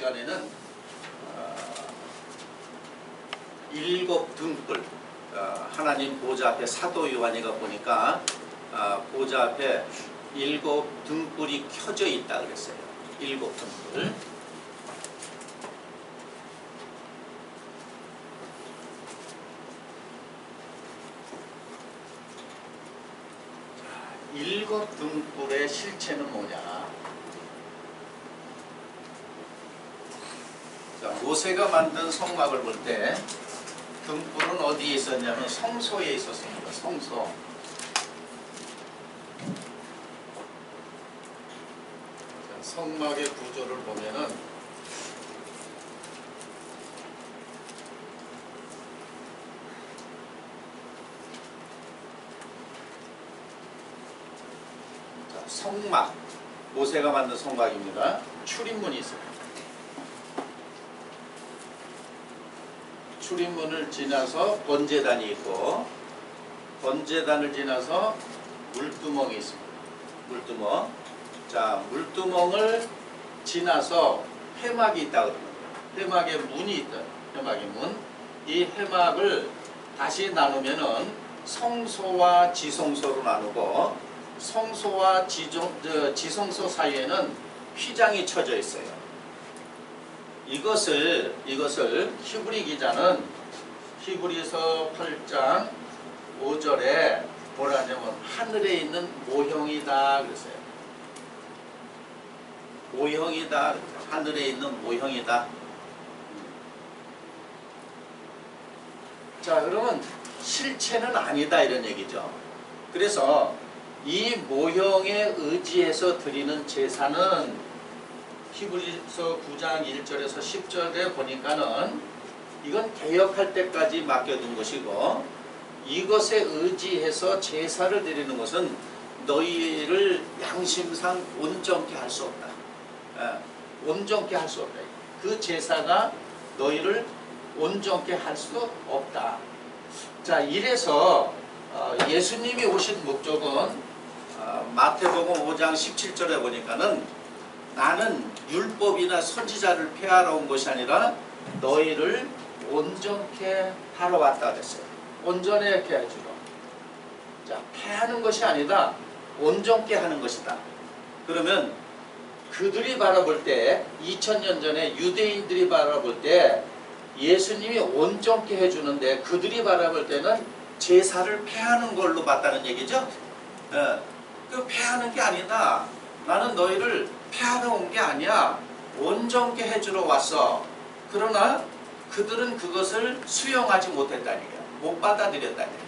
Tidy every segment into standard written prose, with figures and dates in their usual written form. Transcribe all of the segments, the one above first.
시간에는 일곱 등불, 하나님 보좌 앞에 사도 요한이가 보니까 보좌 앞에 일곱 등불이 켜져 있다 그랬어요. 일곱 등불. 일곱 등불의 실체는 뭐냐? 자, 모세가 만든 성막을 볼 때 등불은 어디에 있었냐면 성소에 있었습니다. 성소. 자, 성막의 구조를 보면은 자, 성막, 모세가 만든 성막입니다. 출입문이 있어요. 출입문을 지나서 번제단이 있고, 번제단을 지나서 물두멍이 있습니다. 물두멍. 자, 물두멍을 지나서 회막이 있다고 합니다. 회막의 문이 있다. 회막의 문. 이 회막을 다시 나누면은 성소와 지성소로 나누고, 성소와 지성소 사이에는 휘장이 쳐져 있어요. 이것을 히브리 기자는 히브리서 8장 5절에 뭐라 하냐면 하늘에 있는 모형이다 그랬어요. 모형이다. 하늘에 있는 모형이다. 자, 그러면 실체는 아니다 이런 얘기죠. 그래서 이 모형에 의지해서 드리는 제사는 히브리서 9장 1절에서 10절에 보니까는 이건 개혁할 때까지 맡겨둔 것이고, 이것에 의지해서 제사를 드리는 것은 너희를 양심상 온전케 할 수 없다. 온전케 할 수 없다. 그 제사가 너희를 온전케 할 수 없다. 자, 이래서 예수님이 오신 목적은 마태복음 5장 17절에 보니까는 나는 율법이나 선지자를 폐하러 온 것이 아니라 너희를 온전케 하러 왔다 그랬어요. 온전하게 해주러. 자, 폐하는 것이 아니다. 온전케 하는 것이다. 그러면 그들이 바라볼 때, 2000년 전에 유대인들이 바라볼 때 예수님이 온전케 해주는데 그들이 바라볼 때는 제사를 폐하는 걸로 봤다는 얘기죠. 그 폐하는 게 아니다. 나는 너희를 폐하러 온 게 아니야. 온전케 해주러 왔어. 그러나 그들은 그것을 수용하지 못했다는 얘기야. 못 받아들였다는 얘기야.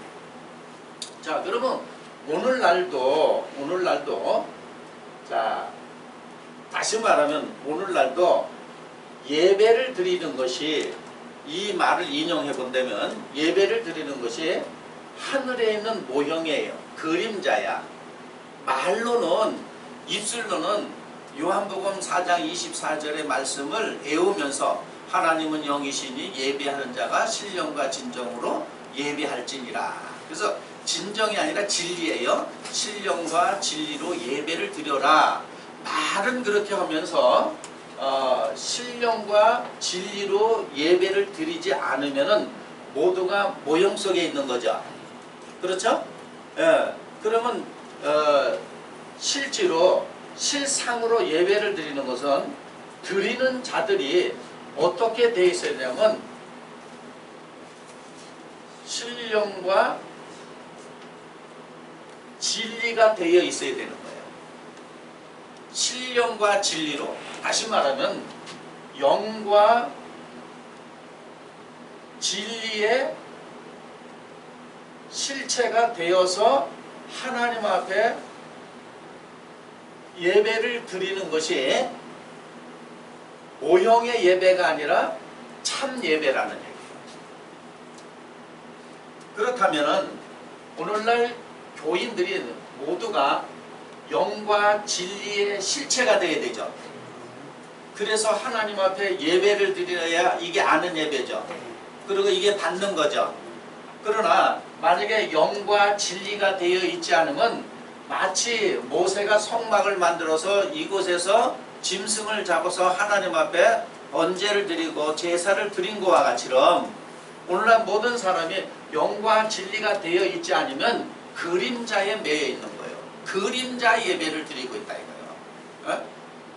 자, 그러면 오늘날도 자, 다시 말하면 오늘날도 예배를 드리는 것이, 이 말을 인용해 본다면 예배를 드리는 것이 하늘에 있는 모형이에요. 그림자야. 말로는, 입술로는 요한복음 4장 24절의 말씀을 외우면서 하나님은 영이시니 예배하는 자가 신령과 진정으로 예배할지니라. 그래서 진정이 아니라 진리예요. 신령과 진리로 예배를 드려라. 말은 그렇게 하면서 신령과 진리로 예배를 드리지 않으면은 모두가 모형 속에 있는 거죠. 그렇죠? 예. 그러면 실제로 실상으로 예배를 드리는 것은 드리는 자들이 어떻게 되어 있어야 되냐면 신령과 진리가 되어 있어야 되는 거예요. 신령과 진리로, 다시 말하면 영과 진리의 실체가 되어서 하나님 앞에 예배를 드리는 것이 모형의 예배가 아니라 참 예배라는 얘기예요. 그렇다면 오늘날 교인들이 모두가 영과 진리의 실체가 되어야 되죠. 그래서 하나님 앞에 예배를 드려야 이게 아는 예배죠. 그리고 이게 받는 거죠. 그러나 만약에 영과 진리가 되어 있지 않으면 마치 모세가 성막을 만들어서 이곳에서 짐승을 잡아서 하나님 앞에 번제를 드리고 제사를 드린 것과 같이럼 오늘날 모든 사람이 영과 진리가 되어 있지 않으면 그림자에 매여 있는 거예요. 그림자 예배를 드리고 있다 이거예요. 어?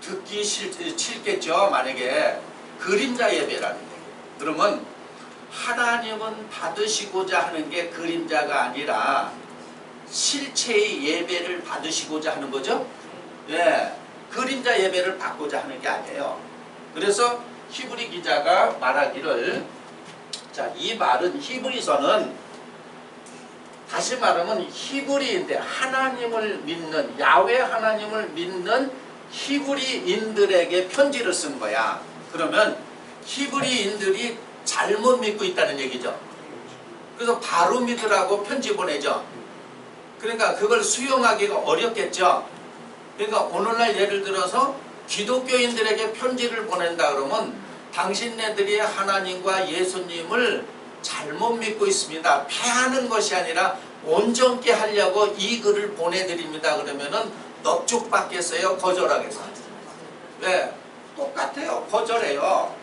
듣기 싫겠죠. 만약에 그림자 예배라는 거예요. 그러면 하나님은 받으시고자 하는 게 그림자가 아니라 실체의 예배를 받으시고자 하는 거죠. 예, 그림자 예배를 받고자 하는 게 아니에요. 그래서 히브리 기자가 말하기를, 자, 이 말은 히브리서는 다시 말하면 히브리인데 하나님을 믿는, 야훼 하나님을 믿는 히브리인들에게 편지를 쓴 거야. 그러면 히브리인들이 잘못 믿고 있다는 얘기죠. 그래서 바로 믿으라고 편지 보내죠. 그러니까 그걸 수용하기가 어렵겠죠. 그러니까 오늘날 예를 들어서 기독교인들에게 편지를 보낸다 그러면 당신네들이 하나님과 예수님을 잘못 믿고 있습니다. 패하는 것이 아니라 온전케 하려고 이 글을 보내드립니다. 그러면은 넙죽받겠어요? 거절하겠어요? 네, 똑같아요. 거절해요.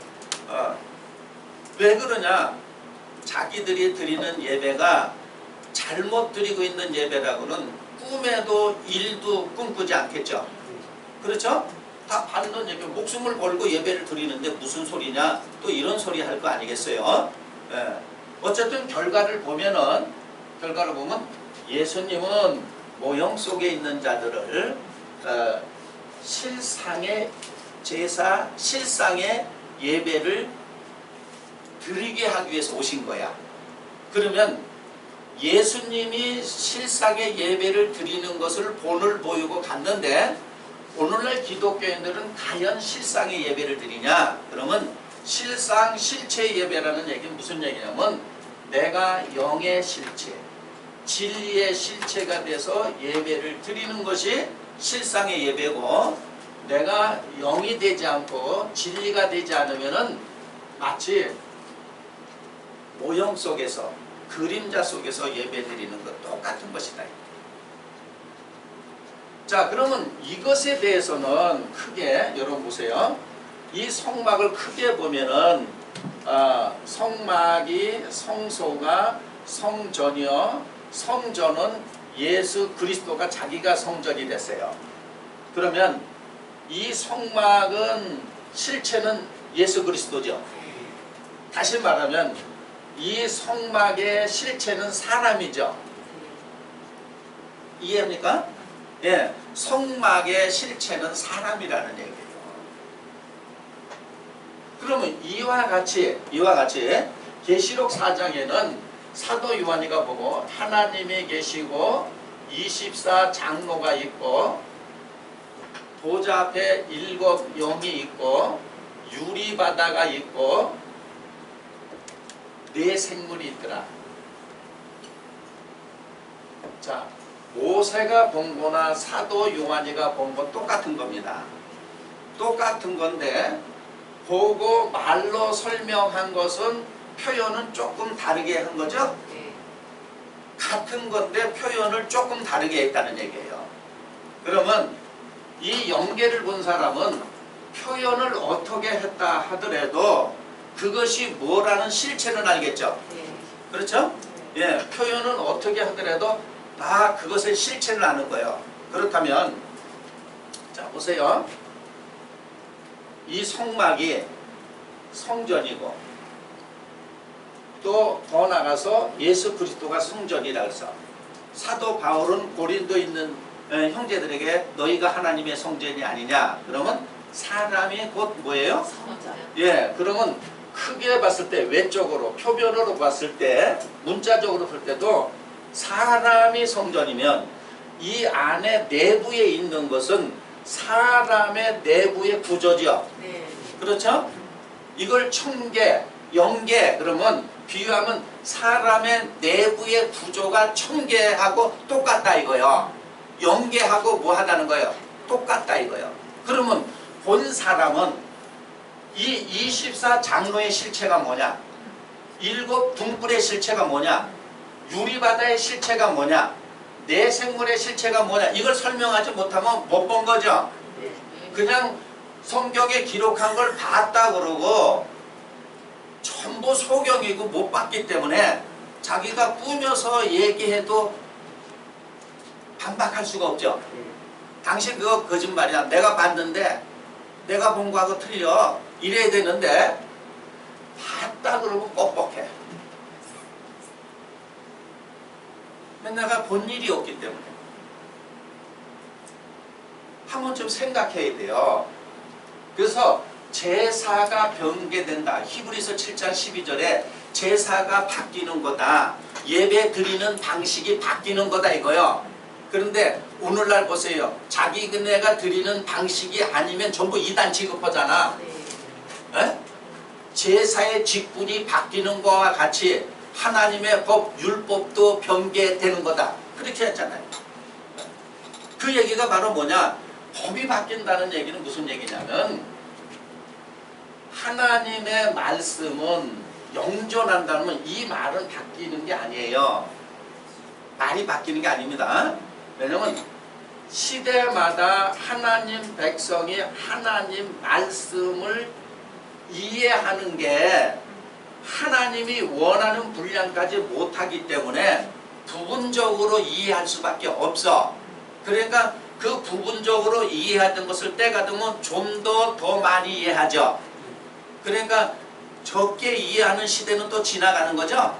왜 그러냐? 자기들이 드리는 예배가 잘못 드리고 있는 예배라고는 꿈에도 일도 꿈꾸지 않겠죠. 그렇죠? 다 받는 예배, 목숨을 걸고 예배를 드리는데 무슨 소리냐? 또 이런 소리 할 거 아니겠어요? 예. 어쨌든 결과를 보면 예수님은 모형 속에 있는 자들을 실상의 제사, 실상의 예배를 드리게 하기 위해서 오신 거야. 그러면 예수님이 실상의 예배를 드리는 것을 본을 보이고 갔는데 오늘날 기독교인들은 과연 실상의 예배를 드리냐? 그러면 실상, 실체 예배라는 얘기는 무슨 얘기냐면 내가 영의 실체, 진리의 실체가 돼서 예배를 드리는 것이 실상의 예배고, 내가 영이 되지 않고 진리가 되지 않으면은 마치 모형 속에서, 그림자 속에서 예배 드리는 것 똑같은 것이다. 자, 그러면 이것에 대해서는 크게 여러분 보세요. 이 성막을 크게 보면은 성막이 성소가 성전이요, 성전은 예수 그리스도가 자기가 성전이 됐어요. 그러면 이 성막은 실체는 예수 그리스도죠. 다시 말하면 이 성막의 실체는 사람이죠. 이해합니까? 예, 성막의 실체는 사람이라는 얘기예요. 그러면 이와 같이 계시록 4장에는 사도 요한이가 보고 하나님이 계시고 24 장로가 있고 보좌 앞에 7 영이 있고 유리바다가 있고 4 생물이 있더라. 자, 모세가 본 거나 사도 요한이가 본 거 똑같은 겁니다. 똑같은 건데 보고 말로 설명한 것은 표현은 조금 다르게 한 거죠? 같은 건데 표현을 조금 다르게 했다는 얘기예요. 그러면 이 영계를 본 사람은 표현을 어떻게 했다 하더라도 그것이 뭐라는 실체는 알겠죠? 그렇죠? 예, 표현은 어떻게 하더라도 다 그것의 실체를 아는 거예요. 그렇다면 자 보세요. 이 성막이 성전이고 또 더 나가서 예수 그리스도가 성전이라 해서 사도 바울은 고린도에 있는 형제들에게 너희가 하나님의 성전이 아니냐? 그러면 사람이 곧 뭐예요? 성전. 예, 그러면 크게 봤을 때 외적으로 표변으로 봤을 때 문자적으로 볼 때도 사람이 성전이면 이 안에 내부에 있는 것은 사람의 내부의 구조죠. 네. 그렇죠? 이걸 천계, 영계 그러면 비유하면 사람의 내부의 구조가 천계하고 똑같다 이거요. 영계하고 뭐 하다는 거예요? 똑같다 이거요. 그러면 본 사람은 이 24 장로의 실체가 뭐냐? 7 등불의 실체가 뭐냐? 유리바다의 실체가 뭐냐? 4 생물의 실체가 뭐냐? 이걸 설명하지 못하면 못 본 거죠. 그냥 성경에 기록한 걸 봤다 그러고 전부 소경이고 못 봤기 때문에 자기가 꾸며서 얘기해도 반박할 수가 없죠. 당신 그거 거짓말이야. 내가 봤는데 내가 본 거하고 틀려. 이래야 되는데 봤다 그러고 뻑뻑해. 내가 본 일이 없기 때문에. 한 번쯤 생각해야 돼요. 그래서 제사가 변개된다. 히브리서 7장 12절에 제사가 바뀌는 거다. 예배 드리는 방식이 바뀌는 거다 이거요. 그런데 오늘날 보세요. 자기네가 드리는 방식이 아니면 전부 이단 취급하잖아. 에? 제사의 직분이 바뀌는 거와 같이 하나님의 법, 율법도 변개되는 거다. 그렇게 했잖아요. 그 얘기가 바로 뭐냐? 법이 바뀐다는 얘기는 무슨 얘기냐면 하나님의 말씀은 영존한다면 이 말은 바뀌는 게 아니에요. 말이 바뀌는 게 아닙니다. 왜냐면 시대마다 하나님 백성이 하나님 말씀을 이해하는 게 하나님이 원하는 분량까지 못하기 때문에 부분적으로 이해할 수밖에 없어. 그러니까 그 부분적으로 이해하던 것을 때가 되면 좀 더 많이 이해하죠. 그러니까 적게 이해하는 시대는 또 지나가는 거죠.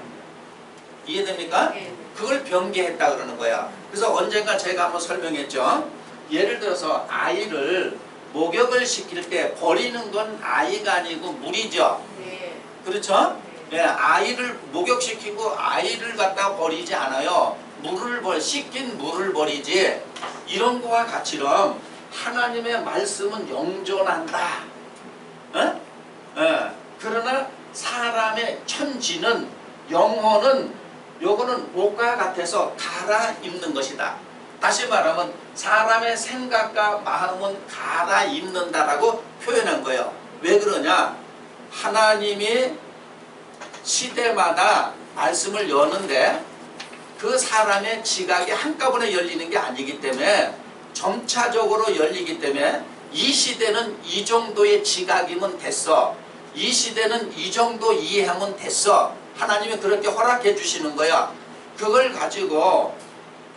이해됩니까? 그걸 변개했다 그러는 거야. 그래서 언젠가 제가 한번 설명했죠. 예를 들어서 아이를 목욕을 시킬 때 버리는 건 아이가 아니고 물이죠. 그렇죠? 예, 아이를 목욕시키고 아이를 갖다 버리지 않아요. 씻긴 물을 버리지. 이런 거와 같이럼 하나님의 말씀은 영존한다. 어? 예. 그러나 사람의 천지는 영혼은 요거는 옷과 같아서 갈아입는 것이다. 다시 말하면 사람의 생각과 마음은 갈아입는다라고 표현한 거예요. 왜 그러냐? 하나님이 시대마다 말씀을 여는데 그 사람의 지각이 한꺼번에 열리는 게 아니기 때문에 점차적으로 열리기 때문에 이 시대는 이 정도의 지각이면 됐어. 이 시대는 이 정도 이해하면 됐어. 하나님이 그렇게 허락해 주시는 거야. 그걸 가지고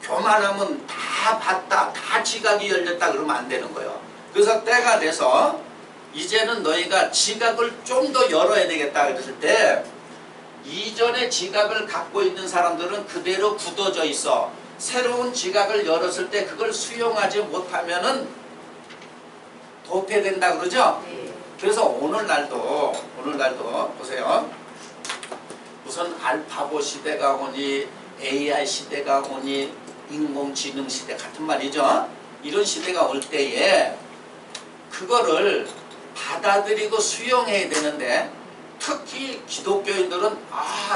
교만하면 다 봤다, 다 지각이 열렸다 그러면 안 되는 거예요. 그래서 때가 돼서 이제는 너희가 지각을 좀 더 열어야 되겠다 그랬을 때 이전의 지각을 갖고 있는 사람들은 그대로 굳어져 있어. 새로운 지각을 열었을 때 그걸 수용하지 못하면은 도태된다 그러죠? 그래서 오늘날도 보세요. 무슨 알파고 시대가 오니 AI 시대가 오니 인공지능 시대 같은 말이죠. 이런 시대가 올 때에 그거를 받아들이고 수용해야 되는데 특히 기독교인들은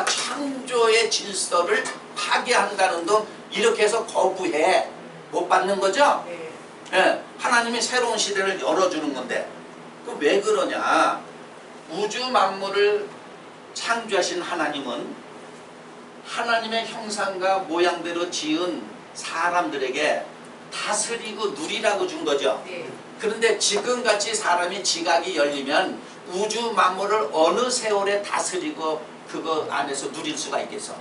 창조의 질서를 파괴한다는 등 이렇게 해서 거부해. 못 받는 거죠? 예, 하나님이 새로운 시대를 열어주는 건데 그 왜 그러냐? 우주 만물을 창조하신 하나님은 하나님의 형상과 모양대로 지은 사람들에게 다스리고 누리라고 준 거죠. 그런데 지금같이 사람이 지각이 열리면 우주 만물을 어느 세월에 다스리고 그거 안에서 누릴 수가 있겠어.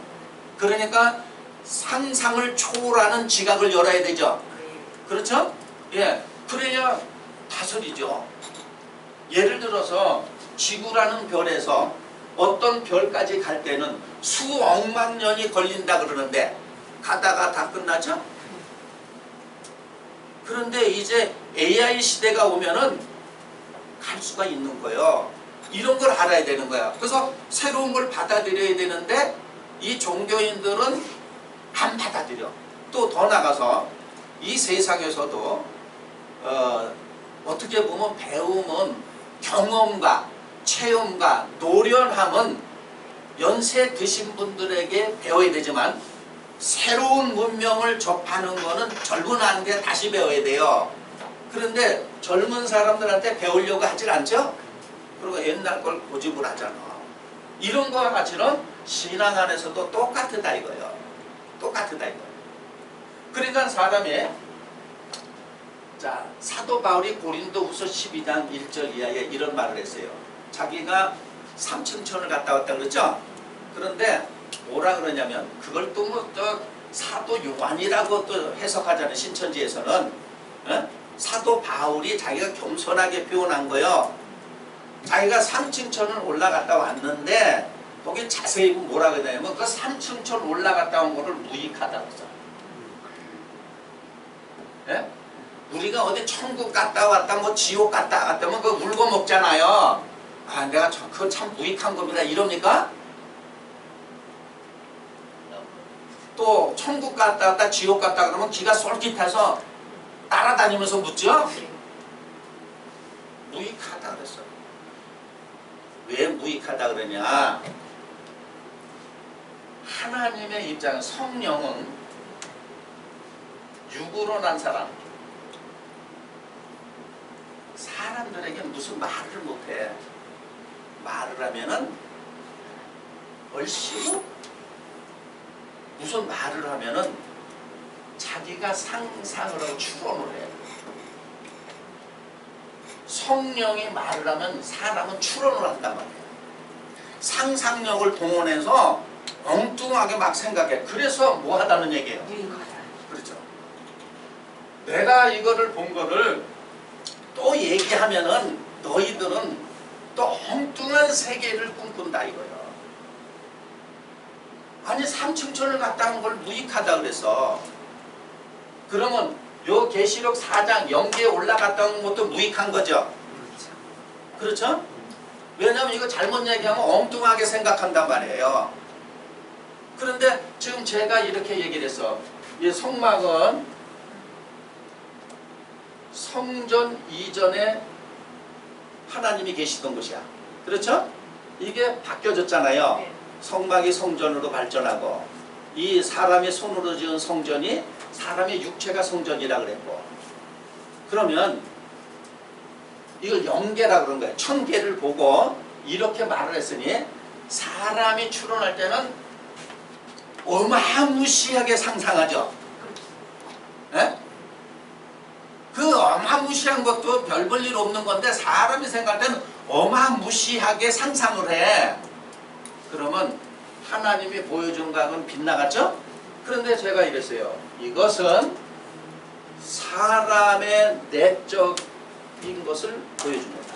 그러니까 상상을 초월하는 지각을 열어야 되죠. 그렇죠? 예, 그래야 다스리죠. 예를 들어서 지구라는 별에서 어떤 별까지 갈 때는 수억만 년이 걸린다 그러는데 가다가 다 끝나죠? 그런데 이제 AI 시대가 오면은 갈 수가 있는 거예요. 이런 걸 알아야 되는 거야. 그래서 새로운 걸 받아들여야 되는데 이 종교인들은 안 받아들여. 또 더 나가서 이 세상에서도 어떻게 보면 배움은 경험과 체험과 노련함은 연세 드신 분들에게 배워야 되지만 새로운 문명을 접하는 거는 젊은한테 다시 배워야 돼요. 그런데 젊은 사람들한테 배우려고 하질 않죠? 그리고 옛날 걸 고집을 하잖아. 이런 거와 같이는 신앙 안에서도 똑같다 이거예요. 똑같다 이거예요. 그러니까 사람이 자, 사도 바울이 고린도후서 12장 1절 이하에 이런 말을 했어요. 자기가 삼층천을 갔다 왔다 그랬죠? 그런데 뭐라 그러냐면 그걸 또 뭐 사도 요한이라고 또 해석하잖아요. 신천지에서는. 어? 사도 바울이 자기가 겸손하게 표현한 거요. 자기가 삼층천을 올라갔다 왔는데 거기 자세히 뭐라 그러냐면 그 삼층천 올라갔다 온 거를 무익하다고 써. 예? 우리가 어디 천국 갔다 왔다 뭐 지옥 갔다 왔다 뭐 그거 물고 먹잖아요. 아 내가 그거 참 무익한 겁니다 이럽니까? 또 천국 갔다 왔다 지옥 갔다 그러면 기가 쏠깃해서 따라다니면서 묻죠? 무익하다 그랬어. 왜 무익하다 그러냐? 하나님의 입장은 성령은 육으로 난 사람들에게 무슨 말을 못해. 말을 하면은 얼씨구 무슨 말을 하면은 자기가 상상을 하고 추론을 해. 성령이 말을 하면 사람은 추론을 한단 말이에요. 상상력을 동원해서 엉뚱하게 막 생각해. 그래서 뭐 하다는 얘기예요. 그렇죠. 내가 이거를 본 거를 또 얘기하면은 너희들은 또 엉뚱한 세계를 꿈꾼다 이거예요. 아니 삼층천을 갔다 온 걸 무익하다 그래서 그러면 요 계시록 4장 영계에 올라갔다 온 것도 무익한 거죠. 그렇죠? 왜냐하면 이거 잘못 얘기하면 엉뚱하게 생각한단 말이에요. 그런데 지금 제가 이렇게 얘기를 했어. 이 성막은 성전 이전에 하나님이 계시던 곳이야. 그렇죠? 이게 바뀌어졌잖아요. 네. 성막이 성전으로 발전하고 이 사람의 손으로 지은 성전이 사람의 육체가 성전이라 그랬고 그러면 이걸 영계라 그런 거예요. 천계를 보고 이렇게 말을 했으니 사람이 추론할 때는 어마무시하게 상상하죠. 예? 그 어마무시한 것도 별 볼 일 없는 건데 사람이 생각할 때는 어마무시하게 상상을 해. 그러면 하나님이 보여준 각은 빗나갔죠? 그런데 제가 이랬어요. 이것은 사람의 내적인 것을 보여줍니다.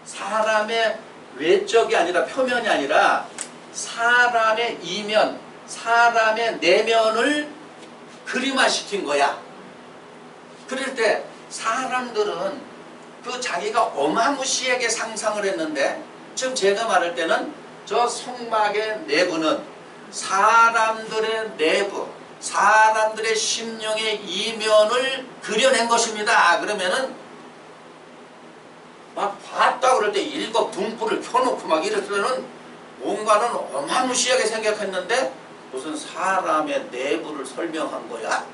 사람의 외적이 아니라 표면이 아니라 사람의 이면, 사람의 내면을 그림화시킨 거야. 그럴 때 사람들은 그 자기가 어마무시하게 상상을 했는데 지금 제가 말할 때는 저 성막의 내부는 사람들의 내부, 사람들의 심령의 이면을 그려낸 것입니다. 그러면은 막 봤다 그럴 때 일곱 등불을 켜놓고 막 이럴 때는 뭔가는 어마무시하게 생각했는데 무슨 사람의 내부를 설명한 거야?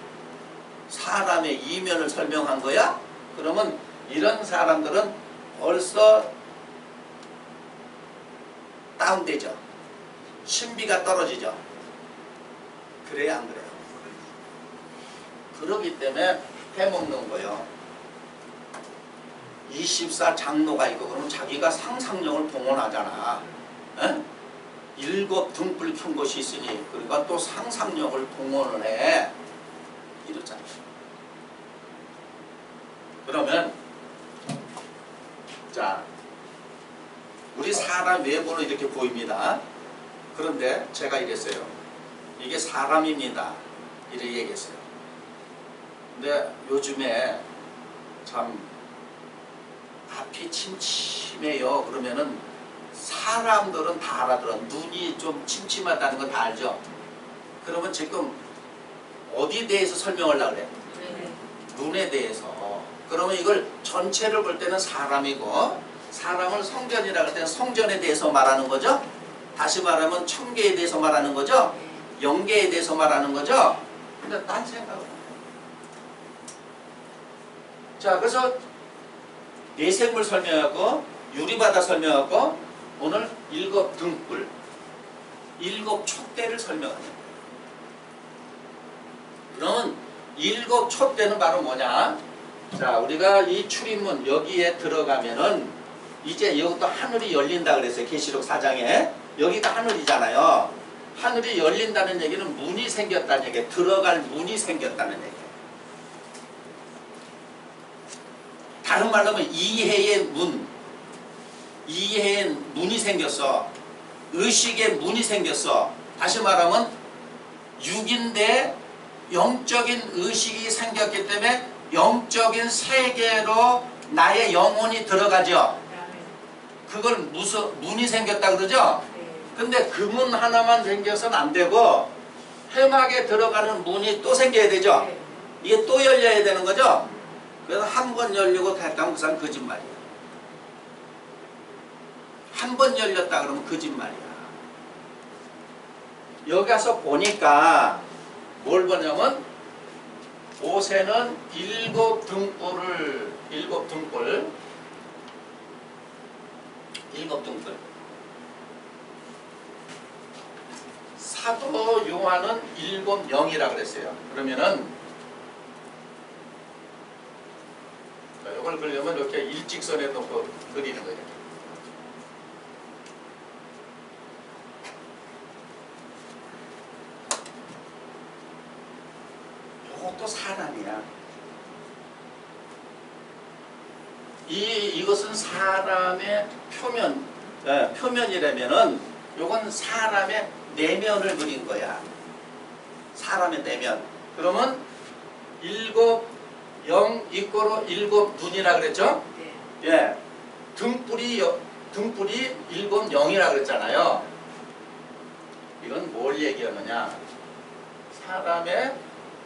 사람의 이면을 설명한 거야? 그러면 이런 사람들은 벌써 다운되죠. 신비가 떨어지죠. 그래야 안 그래요? 그러기 때문에 해먹는 거예요. 24 장로가 있고 그러면 자기가 상상력을 동원하잖아. 에? 7 등불 켠 것이 있으니 그러니까 또 상상력을 동원을 해. 이러잖아. 그러면 자 우리 사람 외모는 이렇게 보입니다. 그런데 제가 이랬어요. 이게 사람입니다. 이렇게 얘기했어요. 근데 요즘에 참 앞이 침침해요. 그러면은 사람들은 다 알아들어. 눈이 좀 침침하다는 건 다 알죠. 그러면 지금 어디에 대해서 설명을 하려고 그래? 눈에 대해서. 그러면 이걸 전체를 볼 때는 사람이고 사람을 성전이라고 할 때는 성전에 대해서 말하는 거죠. 다시 말하면 천계에 대해서 말하는 거죠. 영계에 대해서 말하는 거죠. 근데 딴 생각을 해요. 자, 그래서 내생물 설명하고 유리바다 설명하고 오늘 7 등불 7 촛대를 설명하는 거예요. 그러면 일곱 촛대는 바로 뭐냐? 자, 우리가 이 출입문 여기에 들어가면은 이제 이것도 하늘이 열린다 그랬어요. 계시록 4장에. 여기가 하늘이잖아요. 하늘이 열린다는 얘기는 문이 생겼다는 얘기예요. 들어갈 문이 생겼다는 얘기예요. 다른 말로 하면 이해의 문. 이해의 문이 생겼어. 의식의 문이 생겼어. 다시 말하면 육인데 영적인 의식이 생겼기 때문에 영적인 세계로 나의 영혼이 들어가죠. 그걸 무슨 문이 생겼다 그러죠. 근데 그 문 하나만 생겨서는 안 되고 해막에 들어가는 문이 또 생겨야 되죠. 이게 또 열려야 되는 거죠. 그래서 한 번 열리고 됐다면 그 사람 거짓말이야. 한 번 열렸다 그러면 거짓말이야. 여기 가서 보니까 뭘 보냐면 모세는 일곱 등불 사도 요한은 일곱 영이라 그랬어요. 그러면은 이걸 그리려면 이렇게 일직선에 놓고 그리는 거예요. 이것도 사람이야. 이것은 사람의 표면이라면은 이건 사람의 내면을 그린 거야. 사람의 내면. 그러면 일곱 영 이꼬로 일곱 눈이라 그랬죠? 네. 예. 등불이 일곱 영이라 그랬잖아요. 이건 뭘 얘기하느냐? 사람의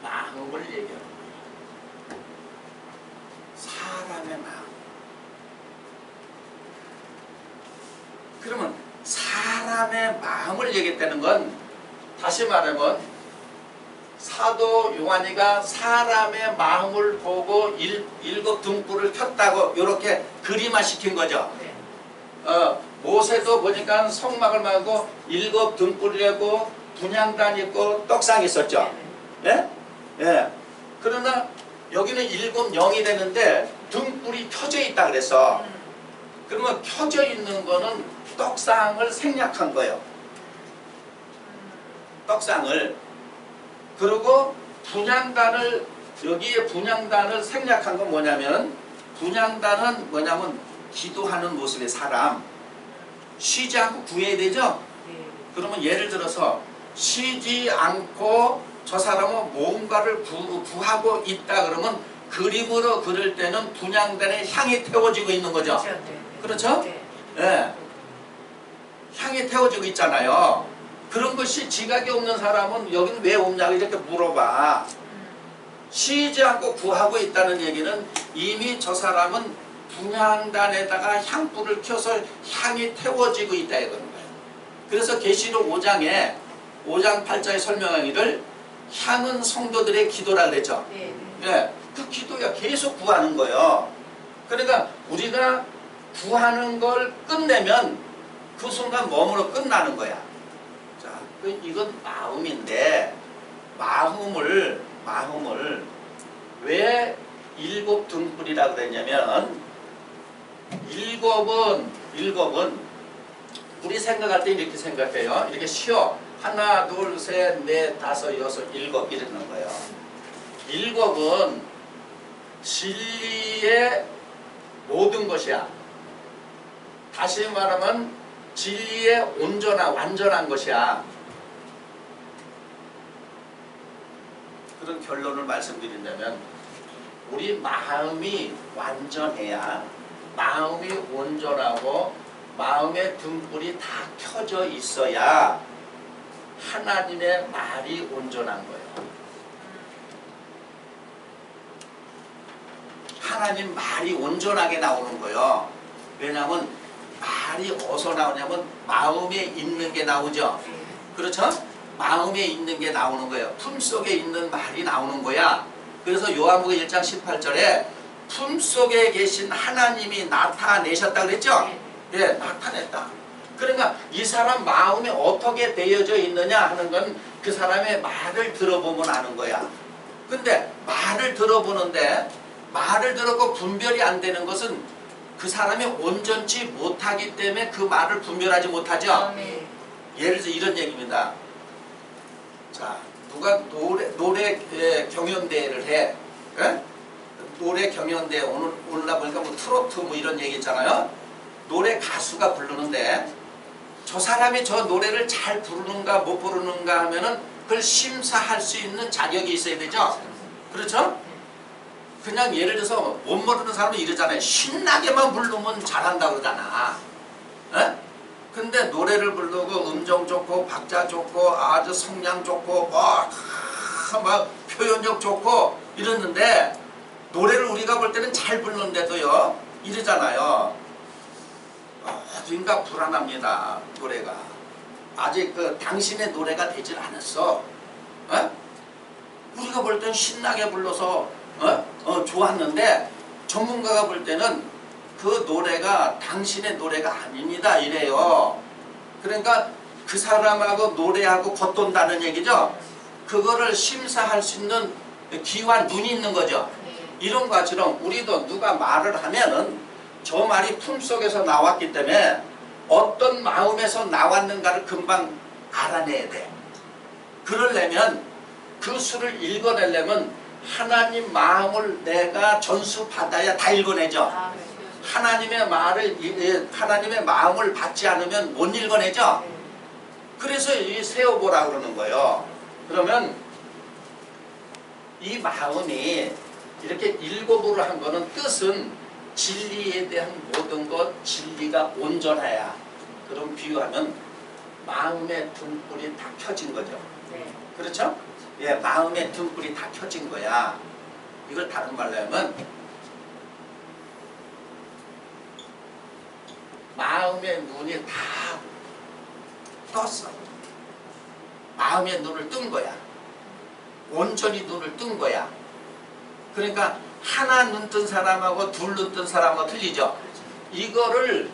마음을 얘기하는 거예요. 사람의 마음. 그러면 사람의 마음을 얘기했다는 건 다시 말하면 사도 요한이가 사람의 마음을 보고 일곱 등불을 켰다고 이렇게 그림화 시킨 거죠. 모세도 보니까 성막을 말고 일곱 등불이라고 분향단 있고 떡상 있었죠. 예? 예. 그러나 여기는 일곱 영이 되는데 등불이 켜져 있다 그랬어. 그러면 켜져 있는 거는 떡상을 생략한 거예요. 떡상을. 그리고 분향단을 여기에 분향단을 생략한 건 뭐냐면 분향단은 뭐냐면 기도하는 모습의 사람. 쉬지 않고 구해야 되죠? 그러면 예를 들어서 쉬지 않고 저 사람은 뭔가를 구하고 있다 그러면 그림으로 그릴 때는 분향단에 향이 태워지고 있는 거죠. 그렇죠? 네. 향이 태워지고 있잖아요. 그런 것이 지각이 없는 사람은 여기는 왜 없냐고 이렇게 물어봐. 쉬지 않고 구하고 있다는 얘기는 이미 저 사람은 분향단에다가 향불을 켜서 향이 태워지고 있다 이거는 거예요. 그래서 계시록 5장에 5장 8절에 설명하기를 향은 성도들의 기도라 그랬죠. 네. 그 기도가 계속 구하는 거예요. 그러니까 우리가 구하는 걸 끝내면 그 순간 몸으로 끝나는 거야. 자, 이건 마음인데 마음을 왜 일곱 등불이라 그랬냐면 일곱은 우리 생각할 때 이렇게 생각해요. 이렇게 쉬어. 하나, 둘, 셋, 넷, 다섯, 여섯, 일곱 이러는 거예요. 일곱은 진리의 모든 것이야. 다시 말하면 진리의 완전한 것이야. 그런 결론을 말씀드린다면 우리 마음이 완전해야 마음이 온전하고 마음의 등불이 다 켜져 있어야 하나님의 말이 온전한 거예요. 하나님 말이 온전하게 나오는 거예요. 왜냐하면 말이 어디서 나오냐면 마음에 있는 게 나오죠. 그렇죠? 마음에 있는 게 나오는 거예요. 품속에 있는 말이 나오는 거야. 그래서 요한복음 1장 18절에 품속에 계신 하나님이 나타내셨다 그랬죠? 예, 나타냈다. 그러니까 이 사람 마음이 어떻게 되어져 있느냐 하는 건 그 사람의 말을 들어보면 아는 거야. 근데 말을 들어보는데 말을 들었고 분별이 안 되는 것은 그 사람이 온전치 못하기 때문에 그 말을 분별하지 못하죠. 예를 들어 이런 얘기입니다. 자, 누가 노래 경연대회를 해. 에? 노래 경연대회 오늘날 보니까 뭐 트로트 뭐 이런 얘기 있잖아요. 노래 가수가 부르는데 저 사람이 저 노래를 잘 부르는가 못 부르는가 하면은 그걸 심사할 수 있는 자격이 있어야 되죠. 그렇죠? 그냥 예를 들어서 못 모르는 사람은 이러잖아요. 신나게만 부르면 잘한다고 그러잖아. 에? 근데 노래를 부르고 음정 좋고 박자 좋고 아주 성량 좋고 막 표현력 좋고 이러는데 노래를 우리가 볼 때는 잘 부르는데도요 이러잖아요. 어딘가 불안합니다. 노래가 아직 그 당신의 노래가 되질 않았어. 에? 우리가 볼 때는 신나게 불러서 좋았는데 전문가가 볼 때는 그 노래가 당신의 노래가 아닙니다 이래요. 그러니까 그 사람하고 노래하고 겉돈다는 얘기죠. 그거를 심사할 수 있는 귀와 눈이 있는 거죠. 이런 것처럼 우리도 누가 말을 하면은 저 말이 품속에서 나왔기 때문에 어떤 마음에서 나왔는가를 금방 알아내야 돼. 그러려면 그 수를 읽어내려면 하나님 마음을 내가 전수받아야 다 읽어내죠. 하나님의 하나님의 마음을 받지 않으면 못 읽어내죠. 그래서 이 세어보라 그러는 거예요. 그러면 이 마음이 이렇게 읽어보라 한 거는 뜻은 진리에 대한 모든 것 진리가 온전해야. 그럼 비유하면 마음의 등불이 다 켜진 거죠. 그렇죠? 예, 마음의 등불이 다 켜진 거야. 이걸 다른 말로 하면 마음의 눈이 다 떴어. 마음의 눈을 뜬 거야. 온전히 눈을 뜬 거야. 그러니까 하나 눈 뜬 사람하고 둘 눈 뜬 사람하고 틀리죠. 이거를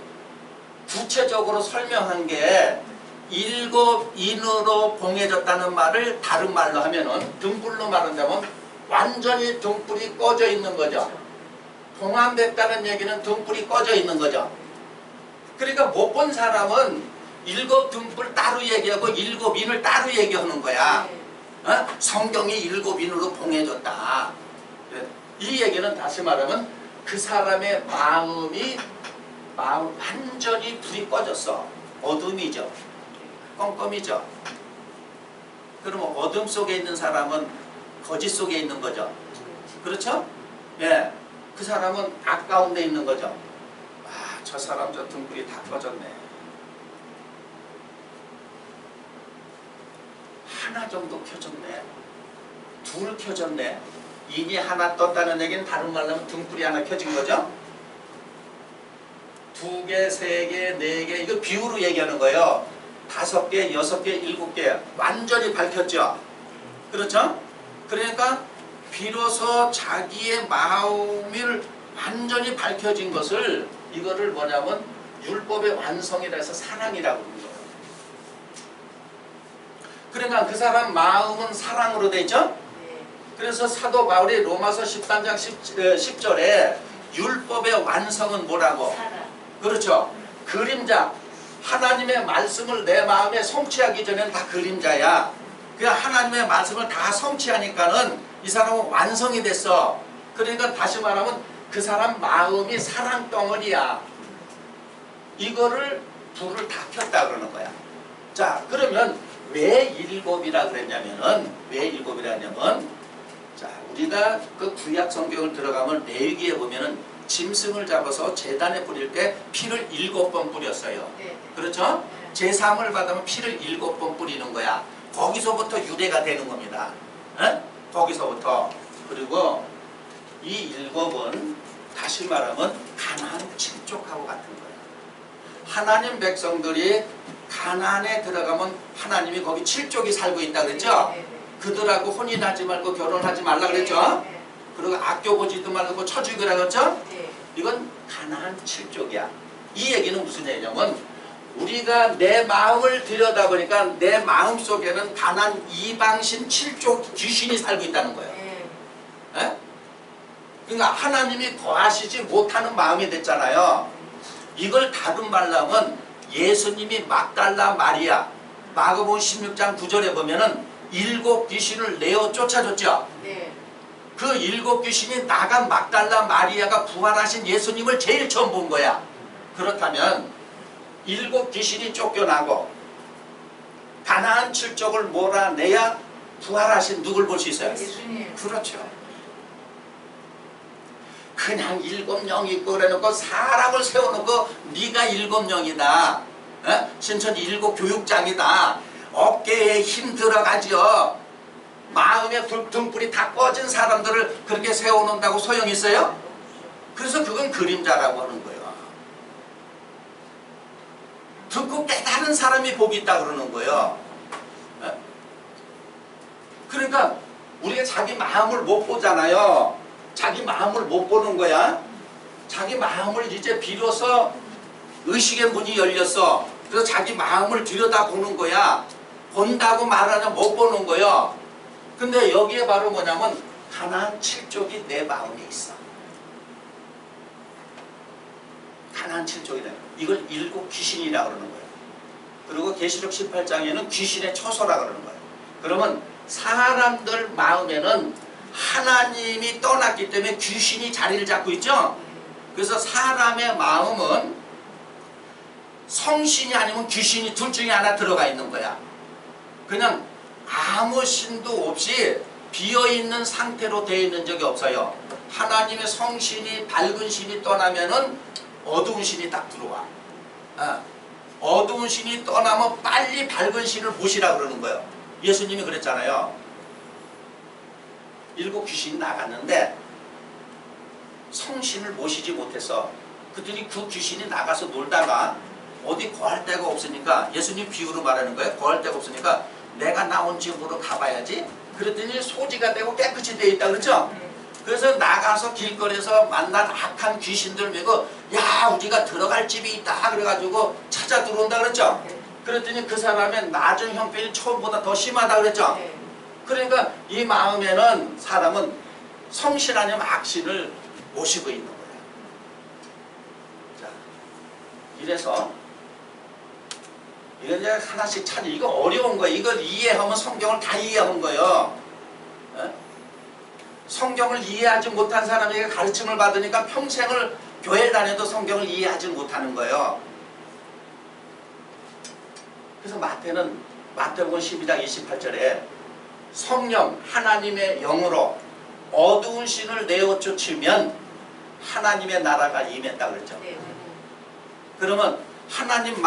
구체적으로 설명한 게 일곱 인으로 봉해졌다는 말을 다른 말로 하면은 등불로 말한다면 완전히 등불이 꺼져 있는 거죠. 봉함됐다는 얘기는 등불이 꺼져 있는 거죠. 그러니까 못 본 사람은 일곱 등불 따로 얘기하고 일곱 인을 따로 얘기하는 거야. 성경이 일곱 인으로 봉해졌다. 이 얘기는 다시 말하면 그 사람의 마음 완전히 불이 꺼졌어. 어둠이죠. 껌껌이죠. 그러면 어둠 속에 있는 사람은 거짓 속에 있는 거죠. 그렇죠? 예. 그 사람은 악 가운데 있는 거죠. 아, 저 사람 저 등불이 다 꺼졌네. 하나 정도 켜졌네. 둘 켜졌네. 인이 하나 떴다는 얘기는 다른 말로 하면 등불이 하나 켜진 거죠. 두 개, 세 개, 네 개 이거 비유로 얘기하는 거예요. 5개, 6개, 7개 완전히 밝혔죠. 그렇죠? 그러니까 비로소 자기의 마음을 완전히 밝혀진 것을 이거를 뭐냐면 율법의 완성이라 해서 사랑이라고 부르는 거예요. 그러니까 그 사람 마음은 사랑으로 돼 있죠? 그래서 사도 바울이 로마서 13장 10절에 율법의 완성은 뭐라고? 그렇죠. 그림자. 하나님의 말씀을 내 마음에 성취하기 전에는 다 그림자야. 그냥 하나님의 말씀을 다 성취하니까는 이 사람은 완성이 됐어. 그러니까 다시 말하면 그 사람 마음이 사랑 덩어리야. 이거를 불을 다 켰다 그러는 거야. 자, 그러면 왜 일곱이라 그랬냐면은 자, 우리가 그 구약 성경을 들어가면 레위기에 보면은 짐승을 잡아서 제단에 뿌릴 때 피를 7번 뿌렸어요. 그렇죠? 제사함을 받으면 피를 7번 뿌리는 거야. 거기서부터 유래가 되는 겁니다. 거기서부터. 그리고 이 7은 다시 말하면 가나안 7족하고 같은 거예요. 하나님 백성들이 가나안에 들어가면 하나님이 거기 7족이 살고 있다 그랬죠? 그들하고 혼인하지 말고 결혼하지 말라 그랬죠? 그리고 아껴보지도 말고 쳐죽이라 그랬죠? 이건 가나안 7족이야. 이 얘기는 무슨 얘기냐면 우리가 내 마음을 들여다보니까 내 마음 속에는 가나안 이방신 7족 귀신이 살고 있다는 거예요. 에? 그러니까 하나님이 거하시지 못하는 마음이 됐잖아요. 이걸 다른 말로 하면 예수님이 막달라 마리아 마가복음 16장 9절에 보면은 7 귀신을 내어 쫓아줬죠. 네. 그 7 귀신이 나간 막달라 마리아가 부활하신 예수님을 제일 처음 본 거야. 그렇다면 7 귀신이 쫓겨나고 가나안 7족을 몰아내야 부활하신 누굴 볼 수 있어요? 예수님. 그렇죠. 그냥 7명 있고 그래놓고 사람을 세워놓고 네가 7명이다. 신천 7 교육장이다. 어깨에 힘 들어가죠. 마음에 등불이 다 꺼진 사람들을 그렇게 세워놓는다고 소용이 있어요? 그래서 그건 그림자라고 하는 거예요. 듣고 깨달은 사람이 복이 있다 그러는 거예요. 그러니까 우리가 자기 마음을 못 보잖아요. 자기 마음을 못 보는 거야. 자기 마음을 이제 비로소 의식의 문이 열렸어. 그래서 자기 마음을 들여다보는 거야. 본다고 말하냐 못 보는 거예요. 근데 여기에 바로 뭐냐면 가나안 7족이 내 마음에 있어. 가나안 7족이다. 이걸 7 귀신이라 그러는 거예요. 그리고 계시록 18장에는 귀신의 처소라 그러는 거예요. 그러면 사람들 마음에는 하나님이 떠났기 때문에 귀신이 자리를 잡고 있죠. 그래서 사람의 마음은 성신이 아니면 귀신이 둘 중에 하나 들어가 있는 거야. 그냥 아무 신도 없이 비어있는 상태로 되어 있는 적이 없어요. 하나님의 성신이 밝은 신이 떠나면은 어두운 신이 딱 들어와. 어두운 신이 떠나면 빨리 밝은 신을 모시라 그러는 거예요. 예수님이 그랬잖아요. 7 귀신이 나갔는데 성신을 모시지 못해서 그들이 그 귀신이 나가서 놀다가 어디 거할 데가 없으니까 예수님 비유로 말하는 거예요. 거할 데가 없으니까 내가 나온 집으로 가봐야지. 그랬더니 소지가 되고 깨끗이 되어 있다 그렇죠? 그래서 나가서 길거리에서 만난 악한 귀신들 메고 야 우리가 들어갈 집이 있다 그래가지고 찾아 들어온다 그랬죠? 그랬더니 그 사람의 낮은 형편이 처음보다 더 심하다 그랬죠? 그러니까 이 마음에는 사람은 성신 아니면 악신을 모시고 있는 거예요. 자, 이래서 이건 이제 하나씩 찾는 이거 어려운 거예요. 이걸 이해하면 성경을 다 이해하는 거예요. 성경을 이해하지 못한 사람에게 가르침을 받으니까 평생을 교회 다녀도 성경을 이해하지 못하는 거예요. 그래서 마태복음 12장 28절에 성령 하나님의 영으로 어두운 신을 내어 쫓으면 하나님의 나라가 임했다 그랬죠. 그러면 하나님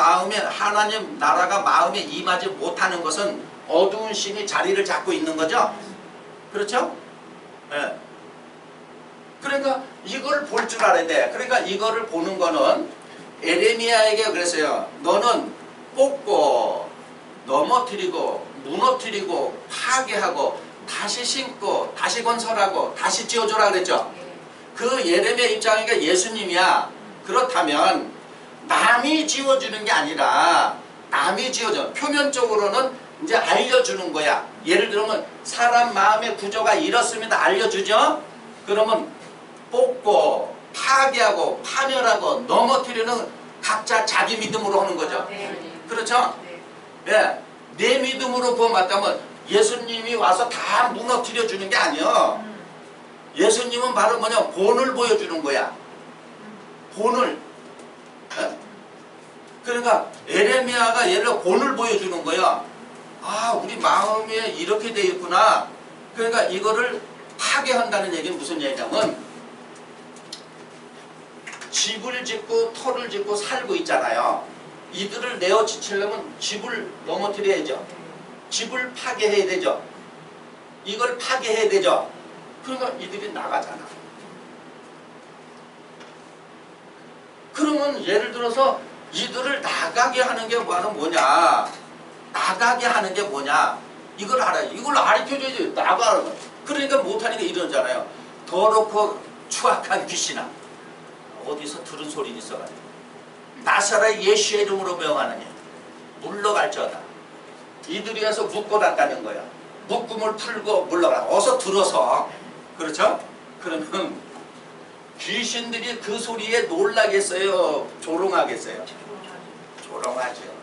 나라가 마음에 임하지 못하는 것은 어두운 신이 자리를 잡고 있는 거죠. 그렇죠? 네. 그러니까 이걸 볼 줄 알아야 돼. 그러니까 이거를 보는 거는 에레미야에게 그랬어요. 너는 뽑고 넘어뜨리고 무너뜨리고 파괴하고 다시 심고 다시 건설하고 다시 지어줘라 그랬죠. 그 예레미야 입장이니까 예수님이야. 그렇다면 남이 지어주는 게 아니라 남이 지어줘. 표면적으로는 이제 알려주는 거야. 예를 들면 사람 마음의 구조가 이렇습니다. 알려주죠. 그러면 뽑고 파괴하고 파멸하고 넘어뜨리는 각자 자기 믿음으로 하는 거죠. 그렇죠? 네. 내 믿음으로 구원받다면 예수님이 와서 다 무너뜨려 주는 게 아니야. 예수님은 바로 뭐냐? 본을 보여주는 거야. 본을. 네? 그러니까 에레미야가 예를 들어 본을 보여주는 거야. 아 우리 마음에 이렇게 되어 있구나. 그러니까 이거를 파괴한다는 얘기는 무슨 얘기냐면 집을 짓고 터를 짓고 살고 있잖아요. 이들을 내어치려면 집을 넘어뜨려야죠. 집을 파괴해야 되죠. 이걸 파괴해야 되죠. 그러니까 이들이 나가잖아. 그러면 예를 들어서 이들을 나가게 하는 게 뭐냐? 나가게 하는 게 뭐냐? 이걸 알아요. 이걸 가르쳐줘야지. 나가라고. 그러니까 못하니까 이러잖아요. 더럽고 추악한 귀신아. 어디서 들은 소리 있어가지고. 나사렛 예수의 이름으로 명하느냐. 물러갈지어다. 이들이 와서 묶어놨다는 거야. 묶음을 풀고 물러가라. 어서 들어서. 그렇죠? 그러면 귀신들이 그 소리에 놀라겠어요? 조롱하겠어요? 조롱하죠.